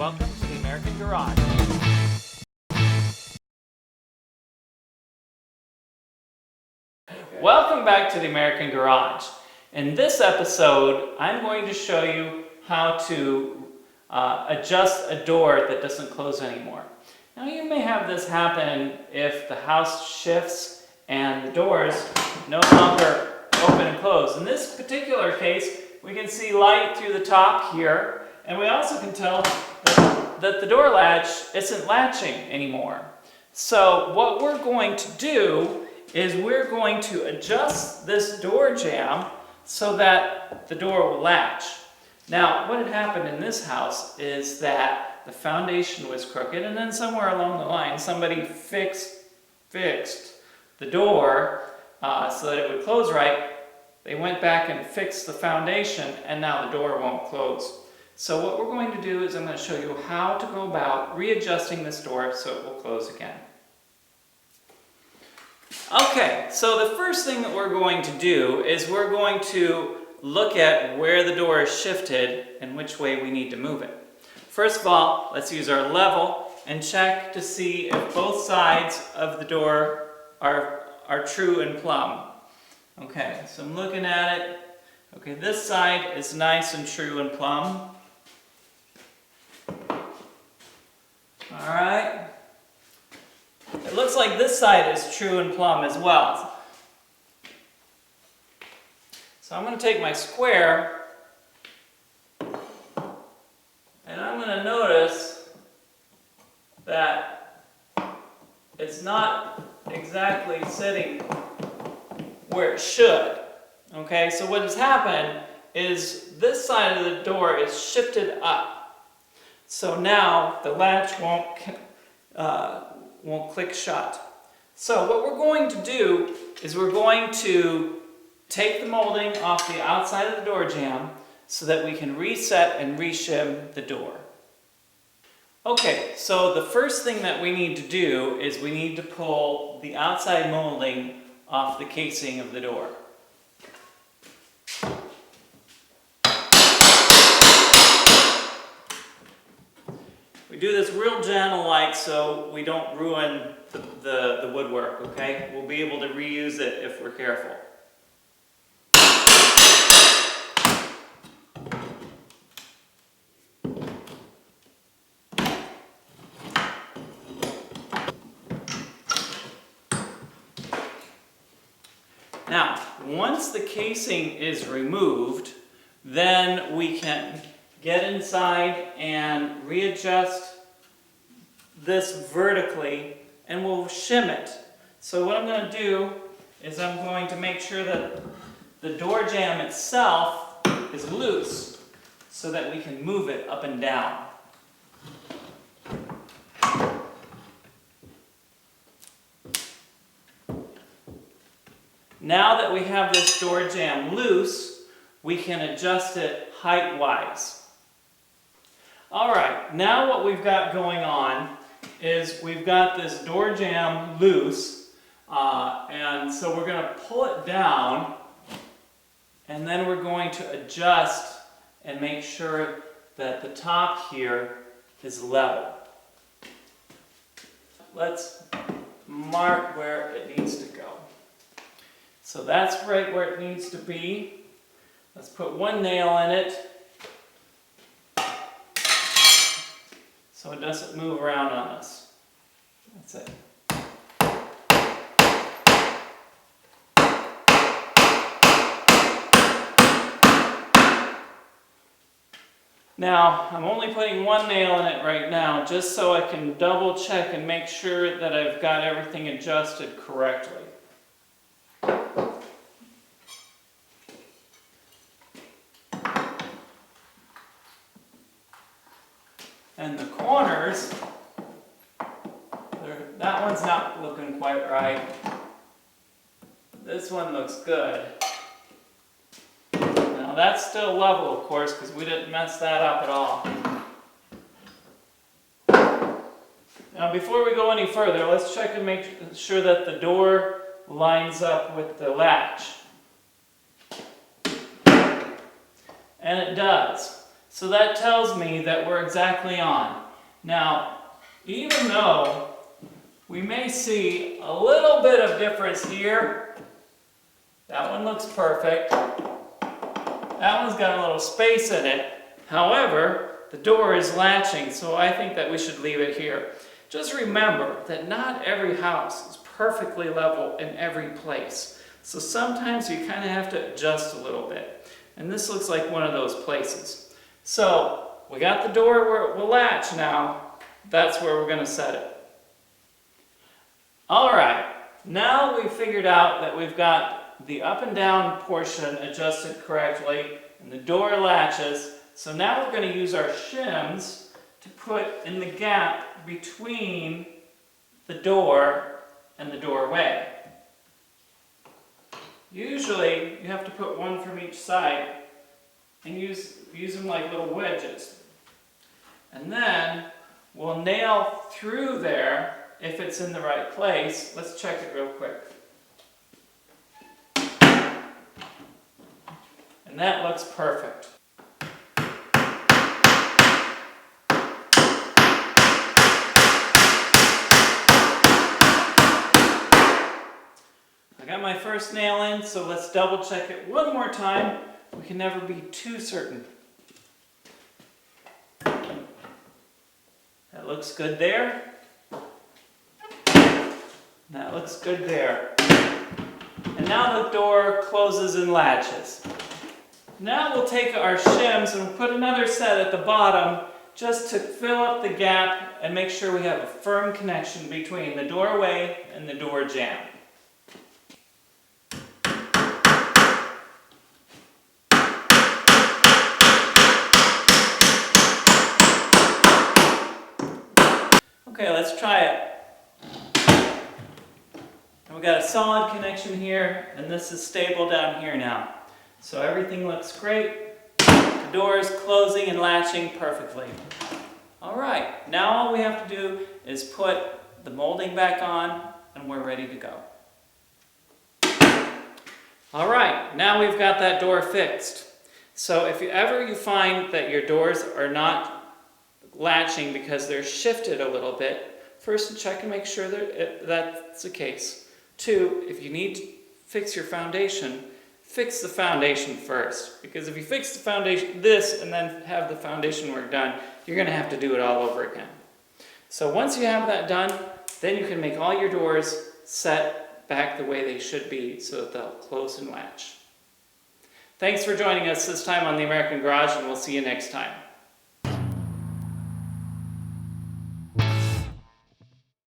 welcome to the American Garage. Welcome back to the American Garage. In this episode, I'm going to show you how to adjust a door that doesn't close anymore. Now you may have this happen if the house shifts and the doors no longer open and close. In this particular case, we can see light through the top here, and we also can tell that the door latch isn't latching anymore. So what we're going to do is we're going to adjust this door jamb so that the door will latch. Now, what had happened in this house is that the foundation was crooked, and then somewhere along the line somebody fixed the door so that it would close right. They went back and fixed the foundation, and now the door won't close. So what we're going to do is I'm going to show you how to go about readjusting this door so it will close again. Okay, so the first thing that we're going to do is we're going to look at where the door is shifted and which way we need to move it. First of all, let's use our level and check to see if both sides of the door are true and plumb. Okay, so I'm looking at it. Okay, this side is nice and true and plumb. Alright. It looks like this side is true and plumb as well. So I'm going to take my square and I'm going to notice that it's not exactly sitting where it should. Okay, so what has happened is this side of the door is shifted up. So now the latch won't click shut. So what we're going to do is we're going to take the molding off the outside of the door jamb so that we can reset and reshim the door. Okay, so the first thing that we need to do is we need to pull the outside molding off the casing of the door. We do this real gentle-like so we don't ruin the woodwork, okay? We'll be able to reuse it if we're careful. Now, once the casing is removed, then we can get inside and readjust this vertically, and we'll shim it. So what I'm going to do is I'm going to make sure that the door jamb itself is loose so that we can move it up and down. Now that we have this door jamb loose, we can adjust it height-wise. Alright, now what we've got going on is we've got this door jamb loose, and so we're going to pull it down, and then we're going to adjust and make sure that the top here is level. Let's mark where it needs to go. So that's right where it needs to be. Let's put one nail in it so it doesn't move around on us. That's it. Now, I'm only putting one nail in it right now just so I can double check and make sure that I've got everything adjusted correctly. And the corners, that one's not looking quite right. This one looks good. Now that's still level, of course, because we didn't mess that up at all. Now before we go any further, let's check and make sure that the door lines up with the latch. And it does. So that tells me that we're exactly on. Now, even though we may see a little bit of difference here, that one looks perfect. That one's got a little space in it. However, the door is latching, so I think that we should leave it here. Just remember that not every house is perfectly level in every place. So sometimes you kind of have to adjust a little bit. And this looks like one of those places. So we got the door where it will latch now. That's where we're going to set it. Alright, now we've figured out that we've got the up and down portion adjusted correctly and the door latches. So now we're going to use our shims to put in the gap between the door and the doorway. Usually you have to put one from each side and use them like little wedges. And then we'll nail through there if it's in the right place. Let's check it real quick. And that looks perfect. I got my first nail in, so let's double check it one more time. We can never be too certain. That looks good there. That looks good there. And now the door closes and latches. Now we'll take our shims and we'll put another set at the bottom just to fill up the gap and make sure we have a firm connection between the doorway and the door jamb. Okay, let's try it. And we've got a solid connection here, and this is stable down here now. So everything looks great. The door is closing and latching perfectly. Alright, now all we have to do is put the molding back on, and we're ready to go. Alright, now we've got that door fixed. So if you find that your doors are not latching because they're shifted a little bit, first check and make sure that that's the case. 2, if you need to fix your foundation, fix the foundation first. Because if you fix the foundation, this, and then have the foundation work done, you're going to have to do it all over again. So once you have that done, then you can make all your doors set back the way they should be so that they'll close and latch. Thanks for joining us this time on the American Garage, and we'll see you next time.